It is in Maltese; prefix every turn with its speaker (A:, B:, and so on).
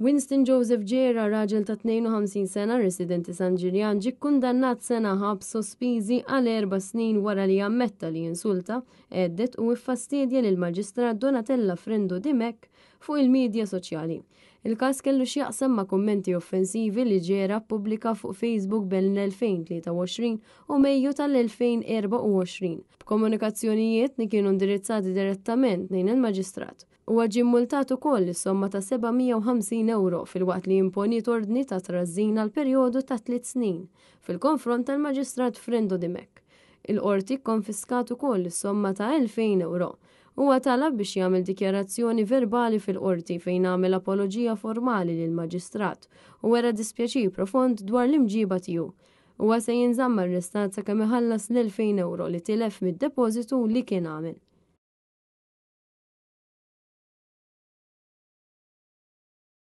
A: Winston Joseph Gera, raġel ta' 52 sena, residenti San Ġiljan, ġie kkundannat sena ħabs sospiżi għal 4 snin wara li ammetta li insulta, għeddet u iffastidja lil maġistrat Donatella Frendo Dimek fuq il-medja soċjali. Il-każ kellu x'jaqsam ma' kummenti offensivi li Gera ppubblika fuq Facebook bejn l-2023 u Mejju tal-2024 b'komunikazzjonijiet li kienu indirizzati direttament lejn il-maġistrat. Huwa ġie multat ukoll is-somma ta' €750 fil-waqt li imponiet ordni ta' trażżin għal perjodu ta' 3 snin fil-konfront tal-Maġistrat Frendo Dimek. Il-qorti konfiskat ukoll is-somma ta' €2000. Huwa talab biex jagħmel dikjarazzjoni verbali fil-qorti fejn għamel apoloġija formali lill-Maġistrat u wera dispjaċir profond dwar l-imġiba tiegħu. Huwa se jinżamm arrestat sakemm iħallas l-€2000 li tilef mid-depożitu li kien għamel.